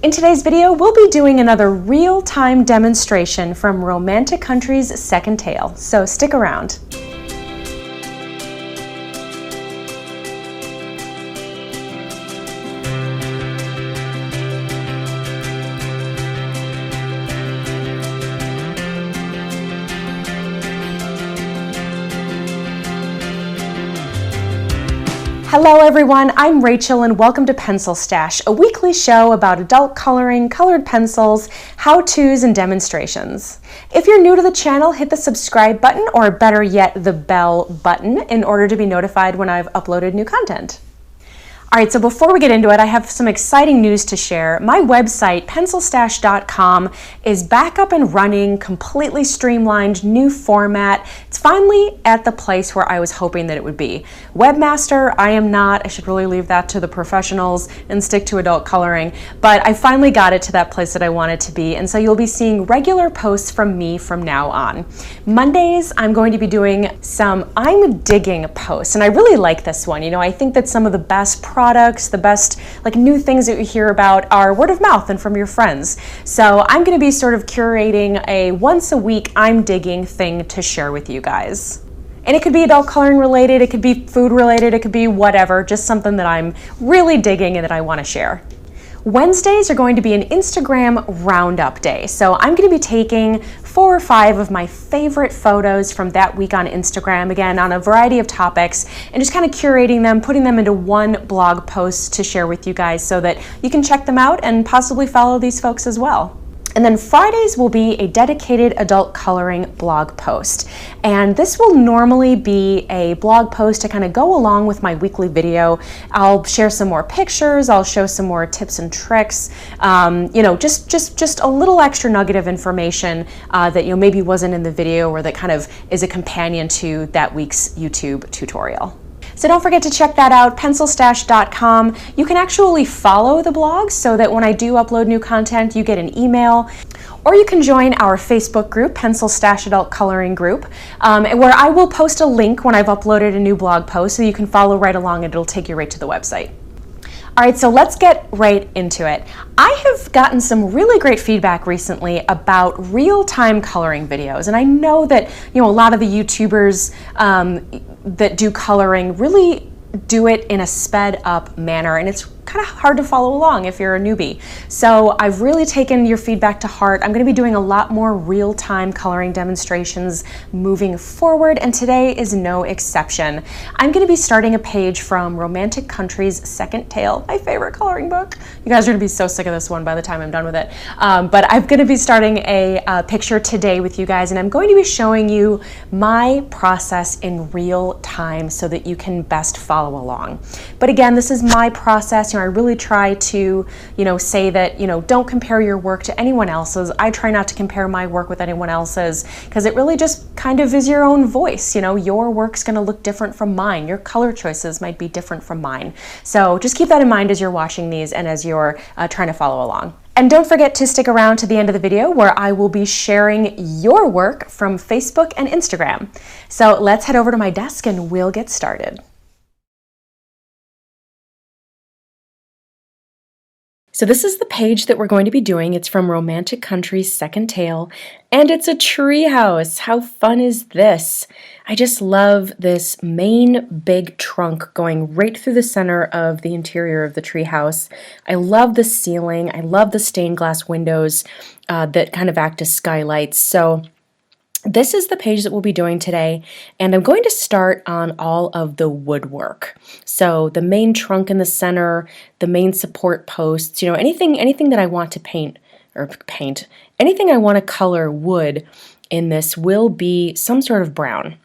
In today's video, we'll be doing another real-time demonstration from Romantic Country's second tale, so stick around. Hello everyone, I'm Rachel and welcome to PencilStash, a weekly show about adult coloring, colored pencils, how-tos, and demonstrations. If you're new to the channel, hit the subscribe button, or better yet, the bell button, in order to be notified when I've uploaded new content. Alright, so before we get into it, I have some exciting news to share. My website, PencilStash.com, is back up and running, completely streamlined, new format. It's finally at the place where I was hoping that it would be. Webmaster, I am not. I should really leave that to the professionals and stick to adult coloring. But I finally got it to that place that I want it to be, and so you'll be seeing regular posts from me from now on. Mondays, I'm going to be doing some I'm digging posts, and I really like this one. You know, I think that some of the best products, the best new things that you hear about are word of mouth and from your friends. So I'm going to be sort of curating a once a week I'm digging thing to share with you guys. And it could be adult coloring related, it could be food related, it could be whatever, just something that I'm really digging and that I want to share. Wednesdays are going to be an Instagram roundup day. So I'm going to be taking 4 or 5 of my favorite photos from that week on Instagram, again, on a variety of topics, and just kind of curating them, putting them into one blog post to share with you guys so that you can check them out and possibly follow these folks as well. And then Fridays will be a dedicated adult coloring blog post. And this will normally be a blog post to kind of go along with my weekly video. I'll share some more pictures, I'll show some more tips and tricks, you know, just a little extra nugget of information that maybe wasn't in the video or that kind of is a companion to that week's YouTube tutorial. So don't forget to check that out, PencilStash.com. You can actually follow the blog so that when I do upload new content, you get an email. Or you can join our Facebook group, PencilStash Adult Coloring Group, where I will post a link when I've uploaded a new blog post so you can follow right along and it'll take you right to the website. All right, so let's get right into it. I have gotten some really great feedback recently about real-time coloring videos, and I know that a lot of the YouTubers that do coloring really do it in a sped up manner, and it's kind of hard to follow along if you're a newbie. So I've really taken your feedback to heart. I'm going to be doing a lot more real-time coloring demonstrations moving forward, and today is no exception. I'm going to be starting a page from Romantic Country's second tale, my favorite coloring book. You guys are going to be so sick of this one by the time I'm done with it. But I'm going to be starting a picture today with you guys, and I'm going to be showing you my process in real time so that you can best follow along. But again, this is my process. I really try to, say that, don't compare your work to anyone else's. I try not to compare my work with anyone else's because it really just kind of is your own voice. Your work's going to look different from mine. Your color choices might be different from mine. So just keep that in mind as you're watching these and as you're trying to follow along. And don't forget to stick around to the end of the video where I will be sharing your work from Facebook and Instagram. So let's head over to my desk and we'll get started. So this is the page that we're going to be doing. It's from Romantic Country's second tale, and it's a treehouse. How fun is this? I just love this main big trunk going right through the center of the interior of the treehouse. I love the ceiling. I love the stained glass windows that kind of act as skylights. So this is the page that we'll be doing today, and I'm going to start on all of the woodwork. So the main trunk in the center, the main support posts, anything that I want to paint, anything I want to color wood in this will be some sort of brown.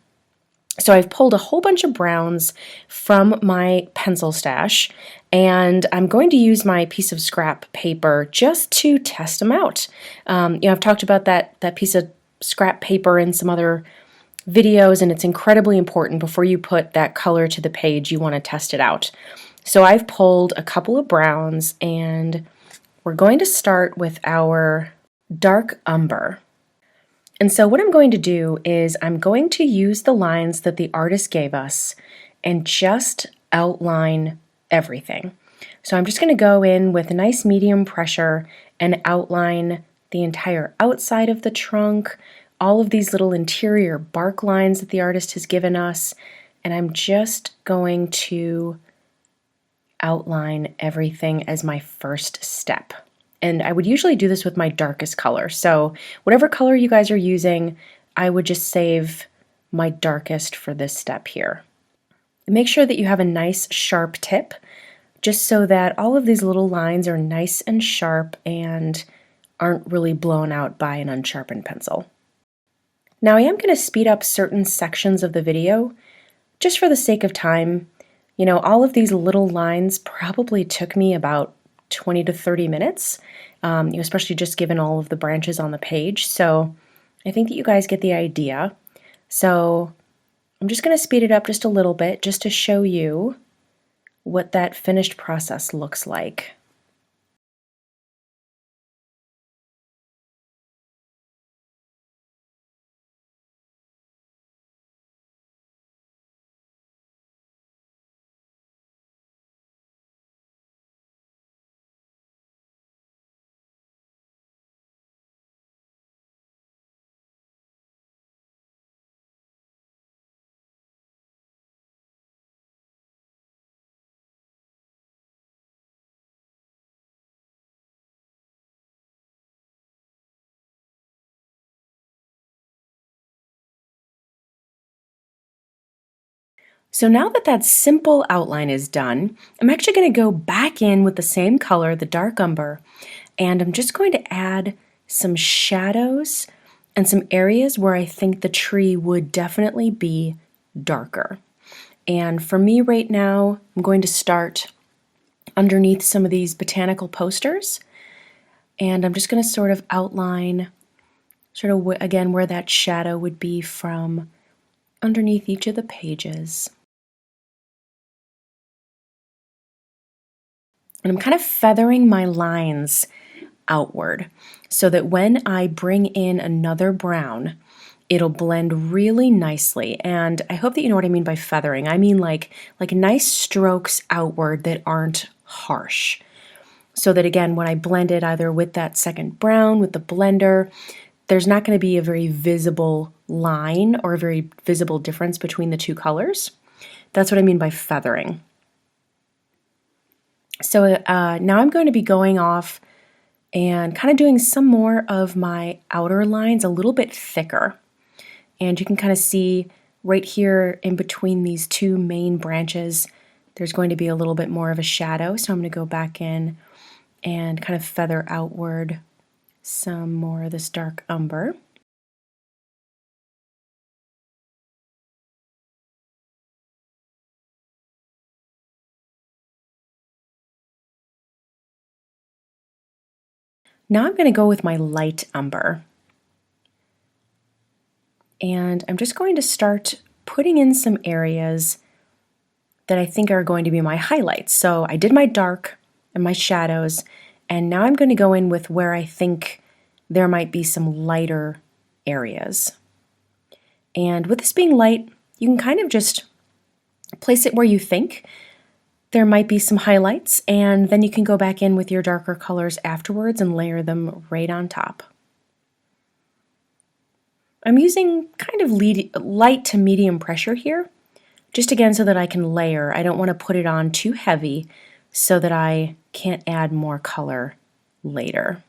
So I've pulled a whole bunch of browns from my pencil stash, and I'm going to use my piece of scrap paper just to test them out. I've talked about that piece of scrap paper in some other videos, and it's incredibly important before you put that color to the page. You want to test it out. So I've pulled a couple of browns, and we're going to start with our dark umber. And so what I'm going to do is I'm going to use the lines that the artist gave us and just outline everything. So I'm just going to go in with a nice medium pressure and outline the entire outside of the trunk, all of these little interior bark lines that the artist has given us, and I'm just going to outline everything as my first step. And I would usually do this with my darkest color. So whatever color you guys are using, I would just save my darkest for this step here. Make sure that you have a nice sharp tip, just so that all of these little lines are nice and sharp and aren't really blown out by an unsharpened pencil. Now I am going to speed up certain sections of the video, just for the sake of time. You know, all of these little lines probably took me about 20 to 30 minutes, especially just given all of the branches on the page. So I think that you guys get the idea. So I'm just going to speed it up just a little bit just to show you what that finished process looks like. So now that that simple outline is done, I'm actually going to go back in with the same color, the dark umber, and I'm just going to add some shadows and some areas where I think the tree would definitely be darker. And for me right now, I'm going to start underneath some of these botanical posters, and I'm just going to sort of outline again where that shadow would be from underneath each of the pages. And I'm kind of feathering my lines outward so that when I bring in another brown, it'll blend really nicely. And I hope that you know what I mean by feathering. I mean like nice strokes outward that aren't harsh. So that again, when I blend it either with that second brown, with the blender, there's not going to be a very visible line or a very visible difference between the two colors. That's what I mean by feathering. So now I'm going to be going off and kind of doing some more of my outer lines a little bit thicker. And you can kind of see right here in between these two main branches, there's going to be a little bit more of a shadow. So I'm going to go back in and kind of feather outward some more of this dark umber. Now I'm going to go with my light umber. And I'm just going to start putting in some areas that I think are going to be my highlights. So I did my dark and my shadows, and now I'm going to go in with where I think there might be some lighter areas. And with this being light, you can kind of just place it where you think there might be some highlights, and then you can go back in with your darker colors afterwards and layer them right on top. I'm using kind of light to medium pressure here, just again so that I can layer. I don't want to put it on too heavy so that I can't add more color later.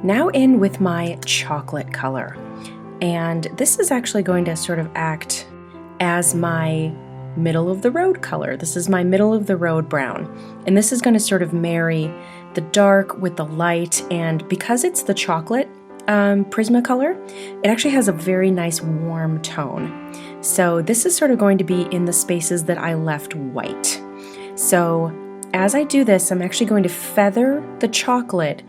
Now in with my chocolate color. And this is actually going to sort of act as my middle of the road color. This is my middle of the road brown. And this is going to sort of marry the dark with the light. And because it's the chocolate Prismacolor, it actually has a very nice warm tone. So this is sort of going to be in the spaces that I left white. So as I do this, I'm actually going to feather the chocolate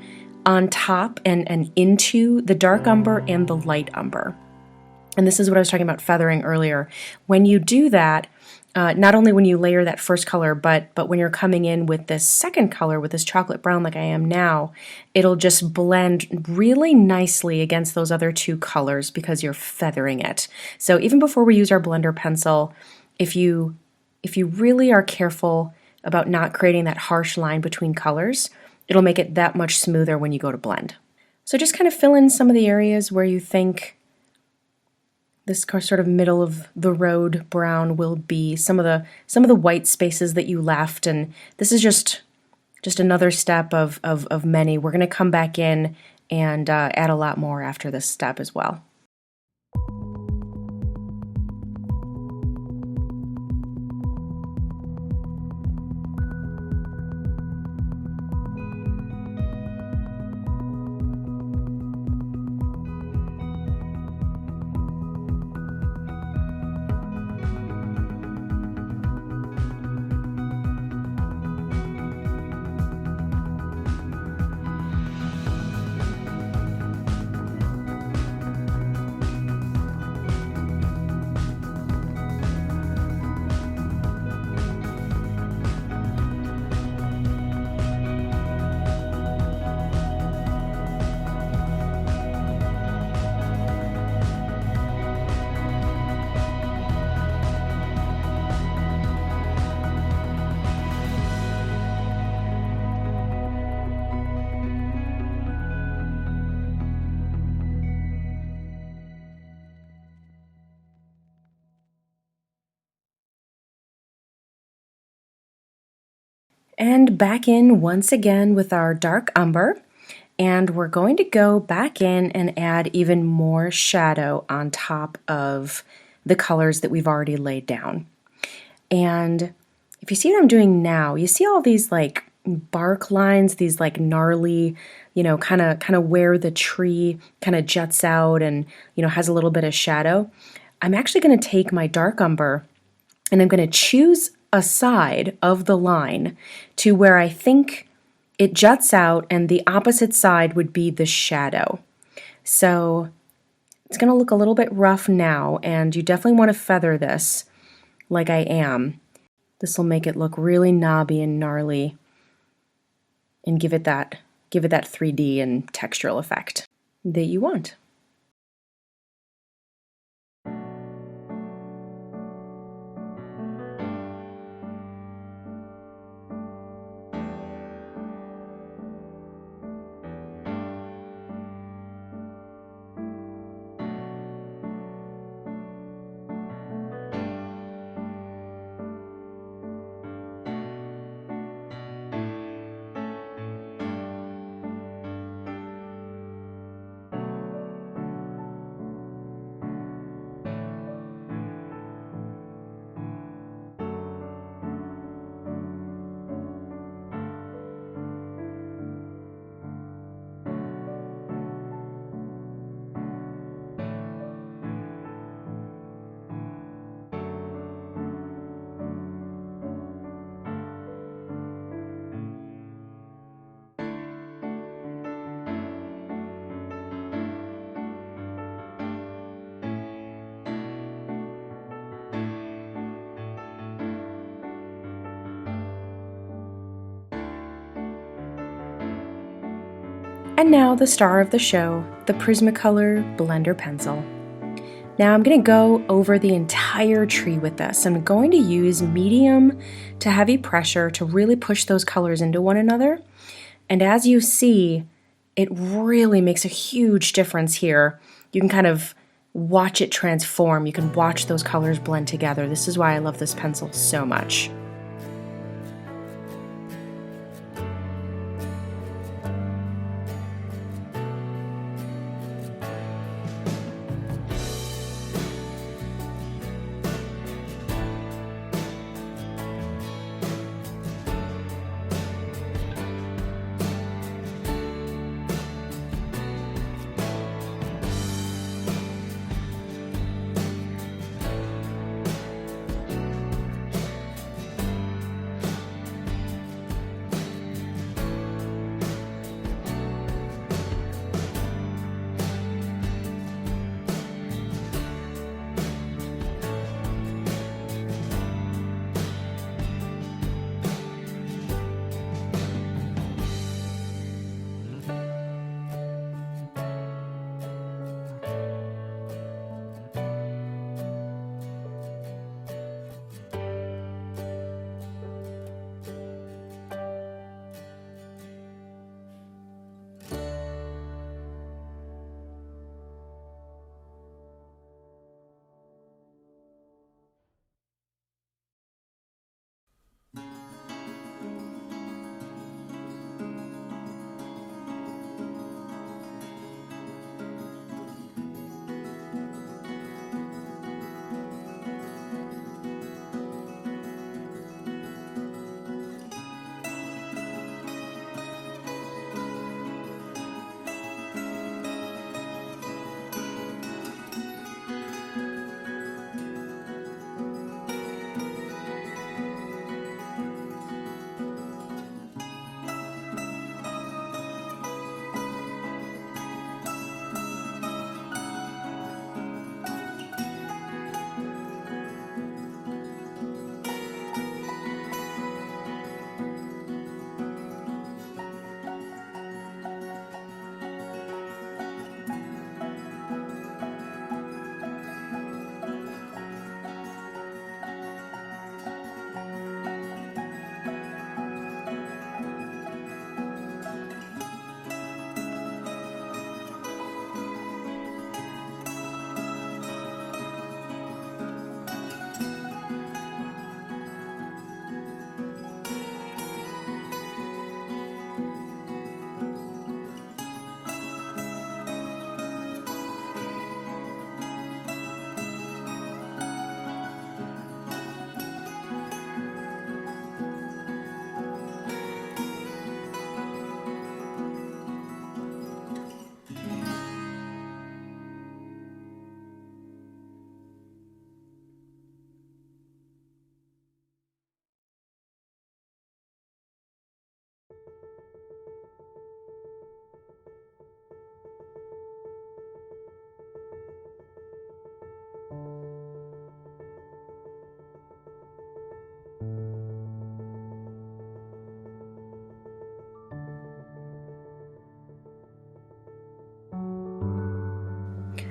on top and into the dark umber and the light umber. And this is what I was talking about feathering earlier. When you do that, not only when you layer that first color, but when you're coming in with this second color, with this chocolate brown like I am now, it'll just blend really nicely against those other two colors because you're feathering it. So even before we use our blender pencil, if you really are careful about not creating that harsh line between colors, it'll make it that much smoother when you go to blend. So just kind of fill in some of the areas where you think this sort of middle of the road brown will be, some of the white spaces that you left, and this is just another step of many. We're going to come back in and add a lot more after this step as well. And back in once again with our dark umber, and we're going to go back in and add even more shadow on top of the colors that we've already laid down. And if you see what I'm doing now, you see all these like bark lines, these like gnarly, you know, kind of where the tree kind of juts out and, you know, has a little bit of shadow. I'm actually going to take my dark umber and I'm going to choose a side of the line to where I think it juts out, and the opposite side would be the shadow. So it's going to look a little bit rough now, and you definitely want to feather this like I am. This will make it look really knobby and gnarly and give it that 3D and textural effect that you want. And now the star of the show, the Prismacolor blender pencil. Now I'm going to go over the entire tree with this. I'm going to use medium to heavy pressure to really push those colors into one another. And as you see, it really makes a huge difference here. You can kind of watch it transform. You can watch those colors blend together. This is why I love this pencil so much.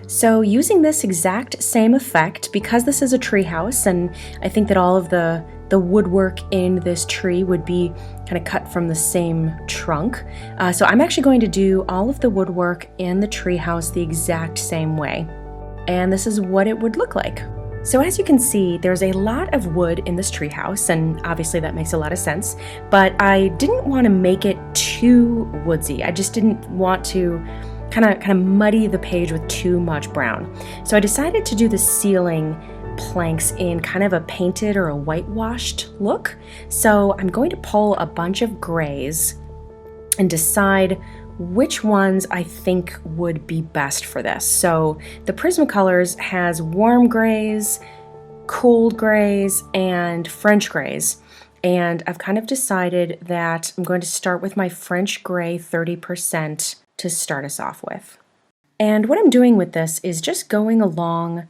So using this exact same effect, because this is a tree house, and I think that all of the woodwork in this tree would be kind of cut from the same trunk. So I'm actually going to do all of the woodwork in the tree house the exact same way. And this is what it would look like. So as you can see, there's a lot of wood in this tree house, and obviously that makes a lot of sense, but I didn't want to make it too woodsy. I just didn't want to kind of muddy the page with too much brown. So I decided to do the ceiling planks in kind of a painted or a whitewashed look. So I'm going to pull a bunch of grays and decide which ones I think would be best for this. So the Prismacolors has warm grays, cold grays, and French grays. And I've kind of decided that I'm going to start with my French gray 30% to start us off with. And what I'm doing with this is just going along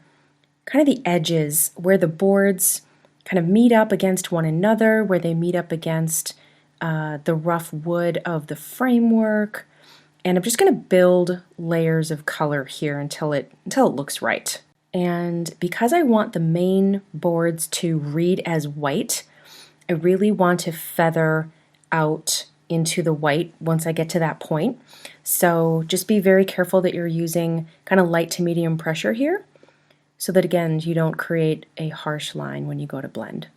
kind of the edges where the boards kind of meet up against one another, where they meet up against the rough wood of the framework. And I'm just going to build layers of color here until it looks right. And because I want the main boards to read as white, I really want to feather out into the white once I get to that point. So just be very careful that you're using kind of light to medium pressure here, so that again, you don't create a harsh line when you go to blend.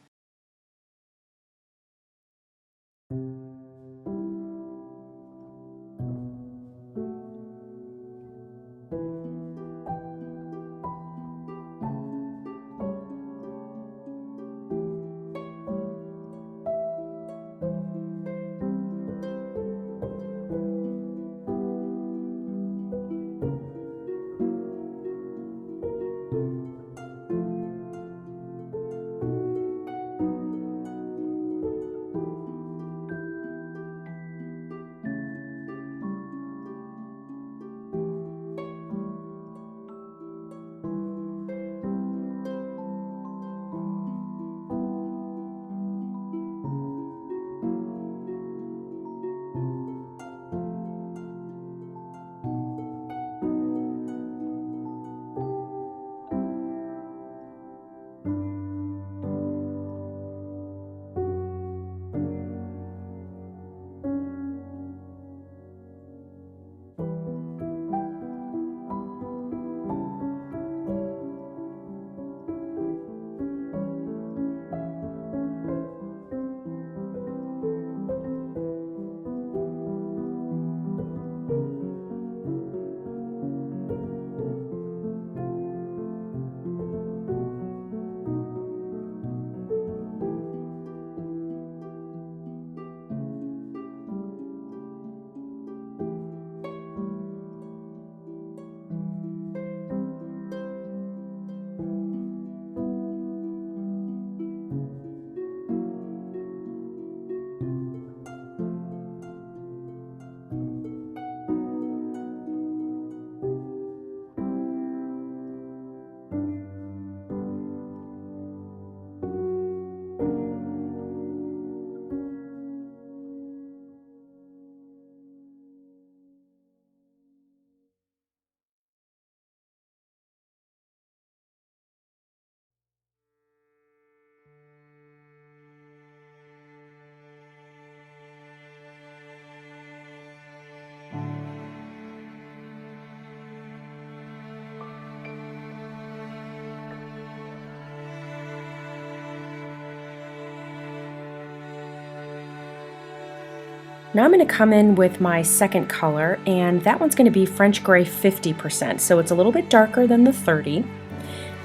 Now I'm going to come in with my second color, and that one's going to be French Gray 50%, so it's a little bit darker than the 30.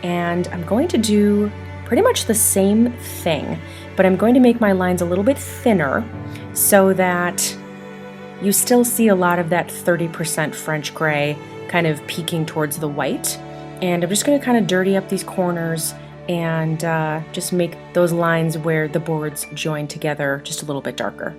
And I'm going to do pretty much the same thing, but I'm going to make my lines a little bit thinner so that you still see a lot of that 30% French Gray kind of peeking towards the white. And I'm just going to kind of dirty up these corners and just make those lines where the boards join together just a little bit darker.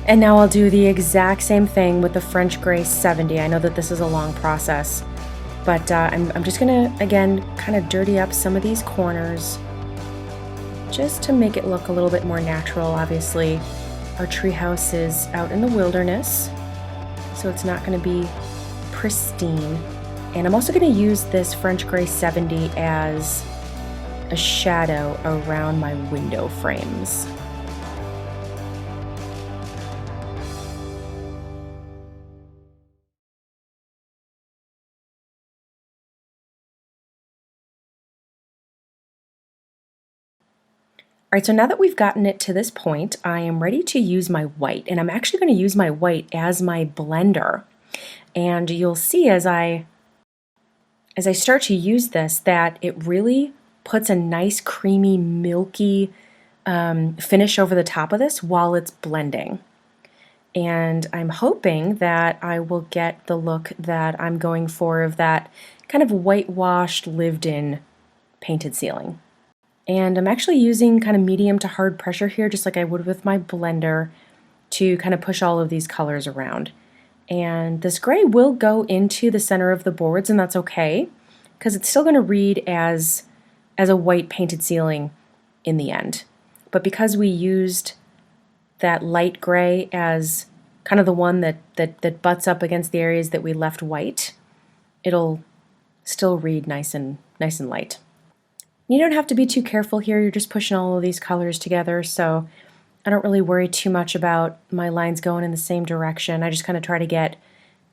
And now I'll do the exact same thing with the French Gray 70. I know that this is a long process, but I'm just gonna, again, kind of dirty up some of these corners just to make it look a little bit more natural. Obviously, our treehouse is out in the wilderness, so it's not gonna be pristine. And I'm also gonna use this French Gray 70 as a shadow around my window frames. All right, so now that we've gotten it to this point, I am ready to use my white, and I'm actually going to use my white as my blender. And you'll see as I start to use this that it really puts a nice creamy, milky finish over the top of this while it's blending. And I'm hoping that I will get the look that I'm going for of that kind of whitewashed, lived-in painted ceiling. And I'm actually using kind of medium to hard pressure here, just like I would with my blender, to kind of push all of these colors around. And this gray will go into the center of the boards, and that's okay, because it's still going to read as a white painted ceiling in the end. But because we used that light gray as kind of the one that butts up against the areas that we left white, it'll still read nice and light. You don't have to be too careful here, you're just pushing all of these colors together, so I don't really worry too much about my lines going in the same direction. I just kind of try to get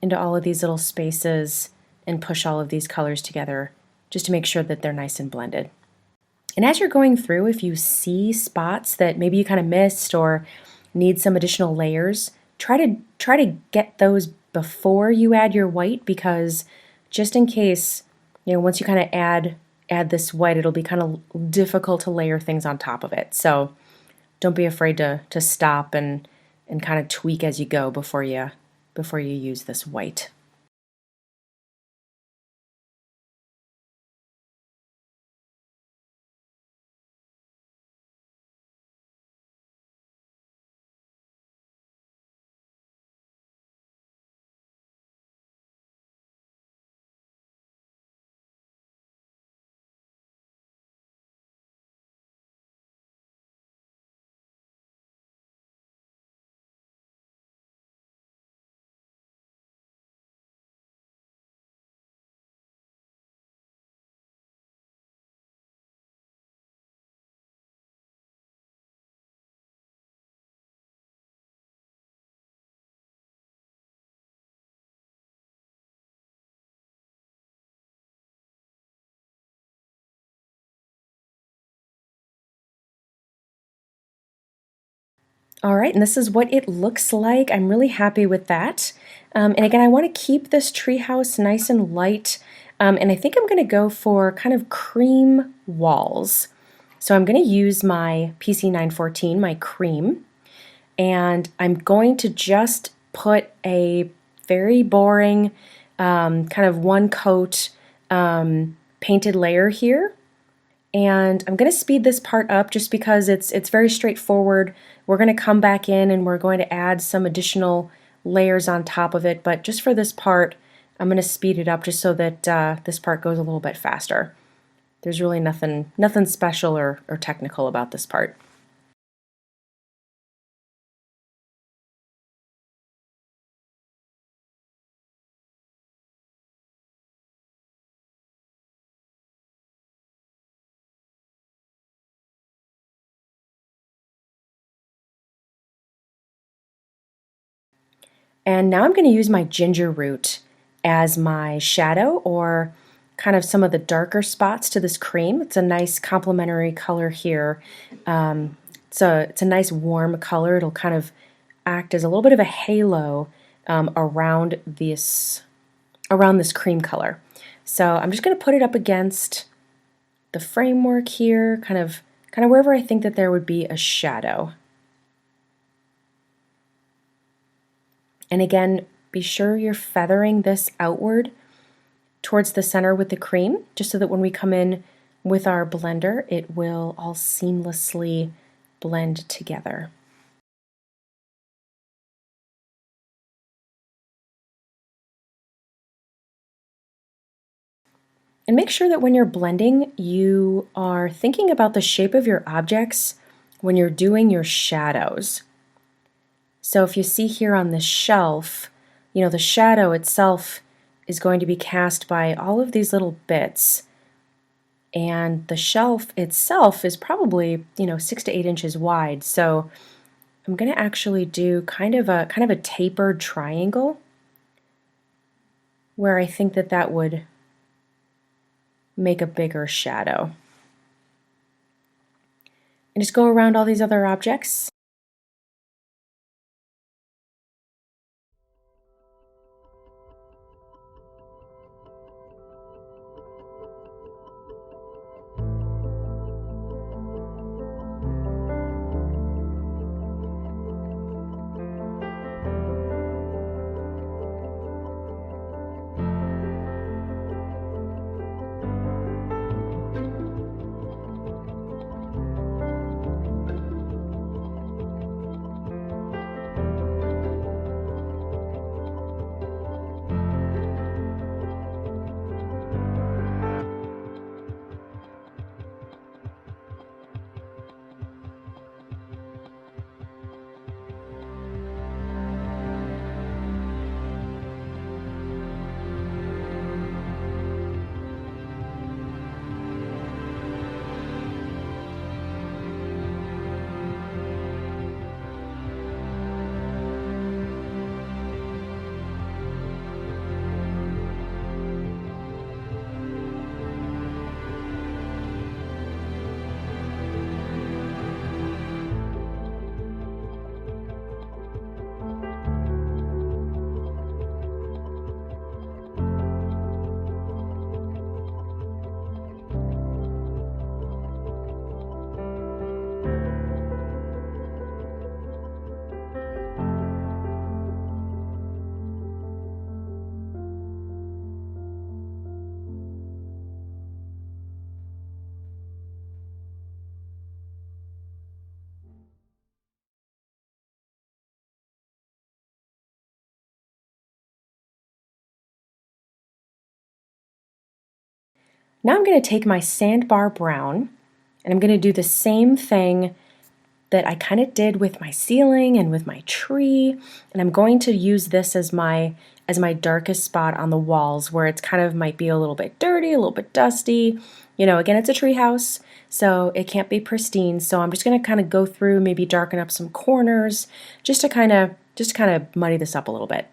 into all of these little spaces and push all of these colors together just to make sure that they're nice and blended. And as you're going through, if you see spots that maybe you kind of missed or need some additional layers, try to get those before you add your white, because just in case, once you kind of add this white, it'll be kind of difficult to layer things on top of it. So don't be afraid to stop and kind of tweak as you go before you use this white. All right, and this is what it looks like. I'm really happy with that. And again, I want to keep this treehouse nice and light, and I think I'm going to go for kind of cream walls. So I'm going to use my PC914, my cream, and I'm going to just put a very boring kind of one coat painted layer here. And I'm going to speed this part up just because it's very straightforward. We're going to come back in and we're going to add some additional layers on top of it, but just for this part, I'm going to speed it up just so that this part goes a little bit faster. There's really nothing special or technical about this part. And now I'm going to use my ginger root as my shadow, or kind of some of the darker spots to this cream. It's a nice complementary color here. It's a nice warm color. It'll kind of act as a little bit of a halo around this cream color. So I'm just going to put it up against the framework here, kind of wherever I think that there would be a shadow. And again, be sure you're feathering this outward towards the center with the cream, just so that when we come in with our blender, it will all seamlessly blend together. And make sure that when you're blending, you are thinking about the shape of your objects when you're doing your shadows. So if you see here on this shelf, you know, the shadow itself is going to be cast by all of these little bits. And the shelf itself is probably, you know, 6 to 8 inches wide. So I'm going to actually do kind of a tapered triangle where I think that that would make a bigger shadow. And just go around all these other objects. Now I'm going to take my SANDBAR brown and I'm going to do the same thing that I kind of did with my ceiling and with my tree, and I'm going to use this as my darkest spot on the walls where it's kind of might be a little bit dirty, a little bit dusty. You know, again, it's a treehouse, so it can't be pristine. So I'm just going to kind of go through, maybe darken up some corners, just to kind of muddy this up a little bit.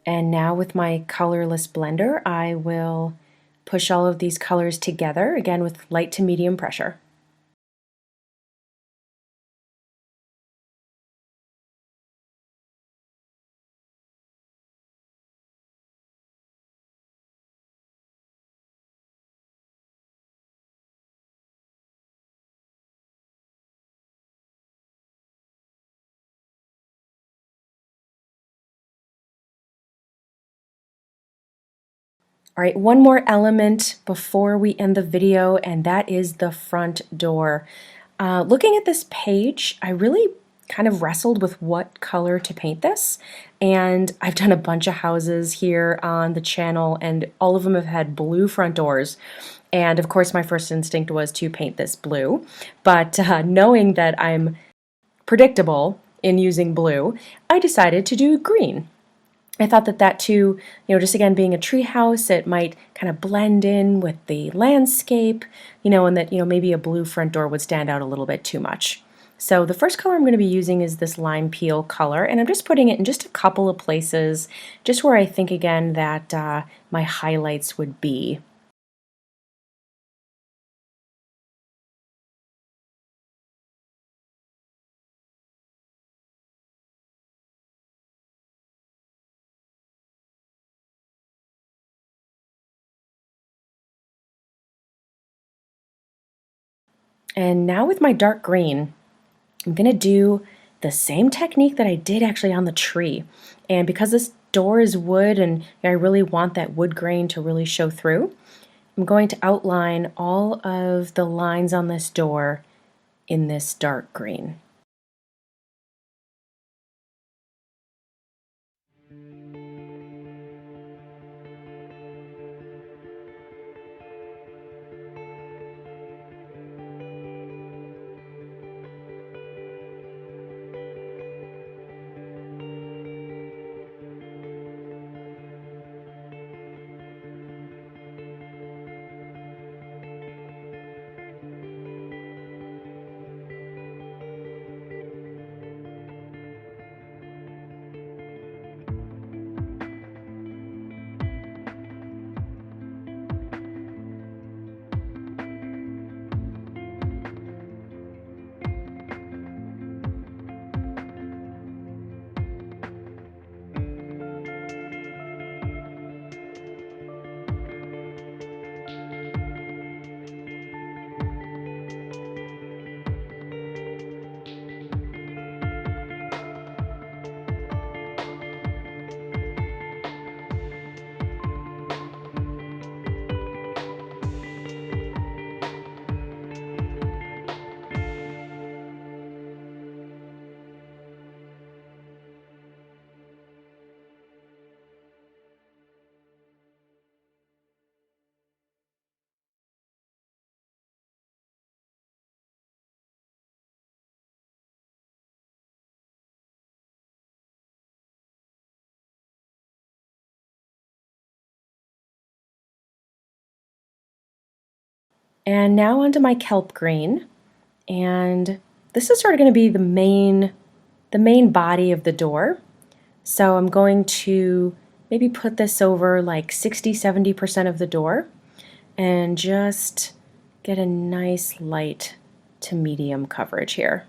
And now with my colorless blender, I will push all of these colors together, again with light to medium pressure. All right, one more element before we end the video, and that is the front door. Looking at this page, I really kind of wrestled with what color to paint this, and I've done a bunch of houses here on the channel, and all of them have had blue front doors. And of course, my first instinct was to paint this blue, but knowing that I'm predictable in using blue, I decided to do green. I thought that too, just again being a tree house, it might kind of blend in with the landscape, and that, maybe a blue front door would stand out a little bit too much. So the first color I'm going to be using is this lime peel color, and I'm just putting it in just a couple of places, just where I think again that my highlights would be. And now with my dark green, I'm going to do the same technique that I did actually on the tree. And because this door is wood and I really want that wood grain to really show through, I'm going to outline all of the lines on this door in this dark green. And now onto my kelp green, and this is sort of going to be the main body of the door. So I'm going to maybe put this over like 60–70% of the door and just get a nice light to medium coverage here.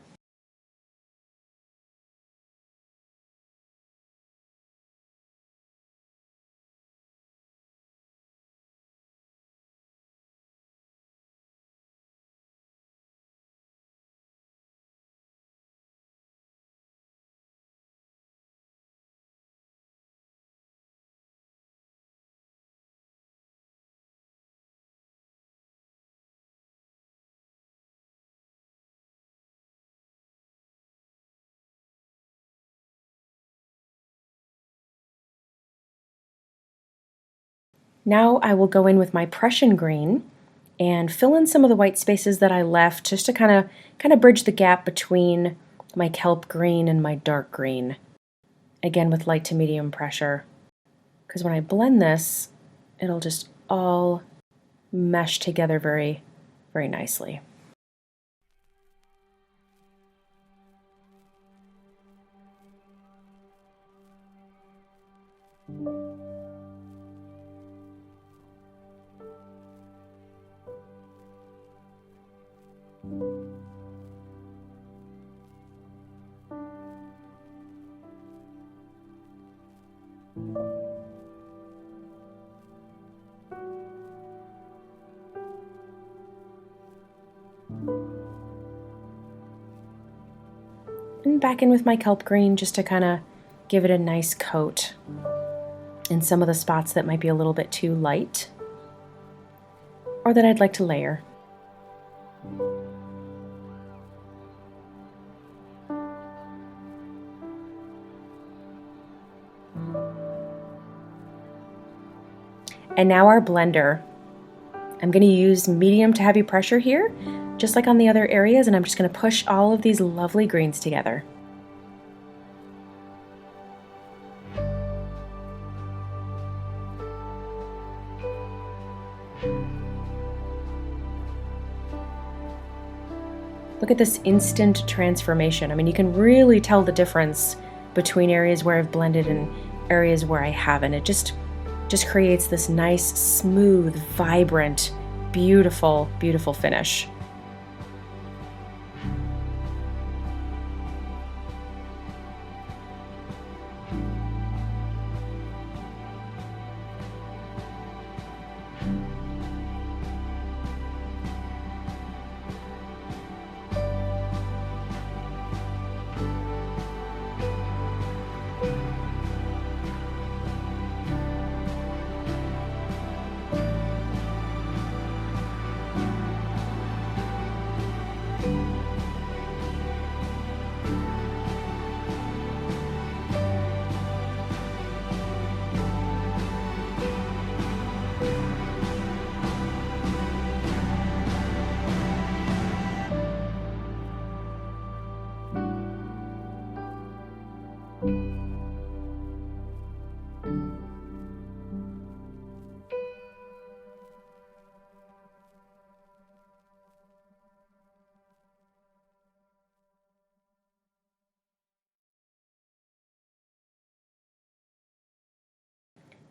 Now I will go in with my Prussian green and fill in some of the white spaces that I left, just to kind of bridge the gap between my kelp green and my dark green. Again with light to medium pressure, because when I blend this, it'll just all mesh together very, very nicely. And back in with my kelp green just to kind of give it a nice coat. in some of the spots that might be a little bit too light or that I'd like to layer. And now our blender. I'm going to use medium to heavy pressure here, just like on the other areas, and I'm just going to push all of these lovely greens together. Look at this instant transformation. I mean, you can really tell the difference between areas where I've blended and areas where I haven't. It just creates this nice, smooth, vibrant, beautiful, beautiful finish.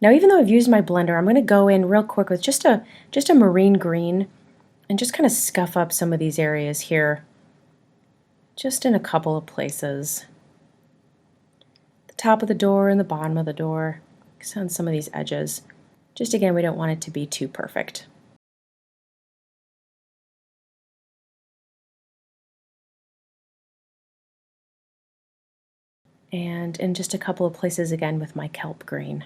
Now, even though I've used my blender, I'm going to go in real quick with just a marine green and just kind of scuff up some of these areas here, just in a couple of places. The top of the door and the bottom of the door, on some of these edges. Just again, we don't want it to be too perfect. And in just a couple of places again with my kelp green.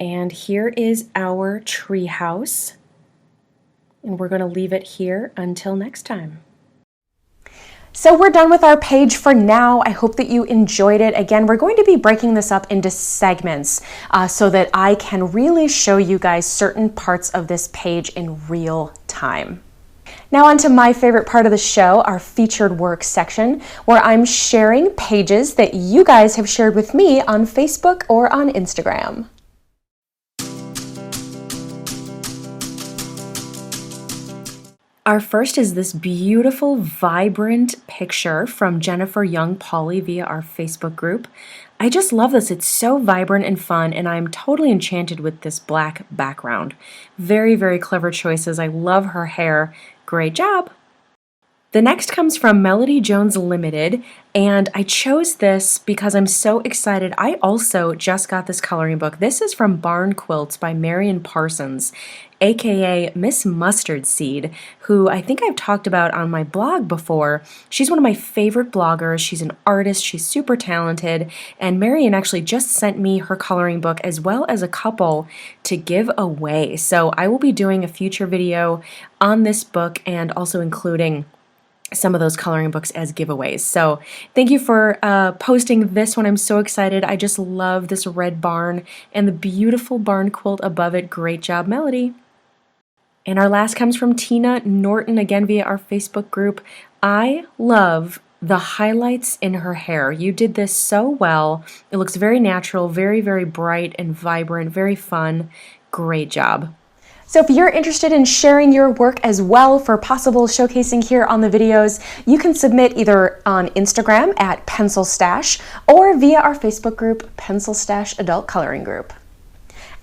And here is our treehouse, and we're going to leave it here until next time. So we're done with our page for now. I hope that you enjoyed it. Again, we're going to be breaking this up into segments so that I can really show you guys certain parts of this page in real time. Now on to my favorite part of the show, our featured work section, where I'm sharing pages that you guys have shared with me on Facebook or on Instagram. Our first is this beautiful, vibrant picture from Jennifer Young Polly via our Facebook group. I just love this. It's so vibrant and fun, and I'm totally enchanted with this black background. Very, very clever choices. I love her hair. Great job. The next comes from Melody Jones Limited, and I chose this because I'm so excited. I also just got this coloring book. This is from Barn Quilts by Marion Parsons, aka Miss Mustard Seed, who I think I've talked about on my blog before. She's one of my favorite bloggers. She's an artist. She's super talented, and Marion actually just sent me her coloring book as well as a couple to give away. So I will be doing a future video on this book and also including some of those coloring books as giveaways. So thank you for posting this one. I'm so excited. I just love this red barn and the beautiful barn quilt above it. Great job, Melody. And our last comes from Tina Norton, again via our Facebook group. I love the highlights in her hair. You did this so well. It looks very natural, very, very bright and vibrant, very fun. Great job. So if you're interested in sharing your work as well for possible showcasing here on the videos, you can submit either on Instagram at PencilStash or via our Facebook group, PencilStash Adult Coloring Group.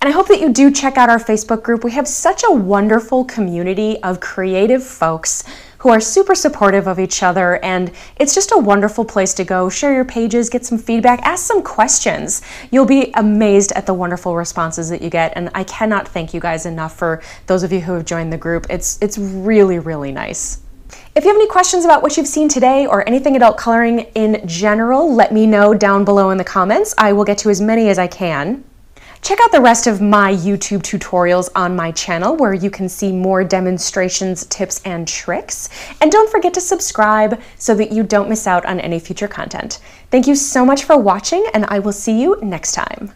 And I hope that you do check out our Facebook group. We have such a wonderful community of creative folks who are super supportive of each other, and it's just a wonderful place to go. Share your pages, get some feedback, ask some questions. You'll be amazed at the wonderful responses that you get, and I cannot thank you guys enough for those of you who have joined the group. It's really, really nice. If you have any questions about what you've seen today or anything adult coloring in general, let me know down below in the comments. I will get to as many as I can. Check out the rest of my YouTube tutorials on my channel where you can see more demonstrations, tips, and tricks. And don't forget to subscribe so that you don't miss out on any future content. Thank you so much for watching, and I will see you next time.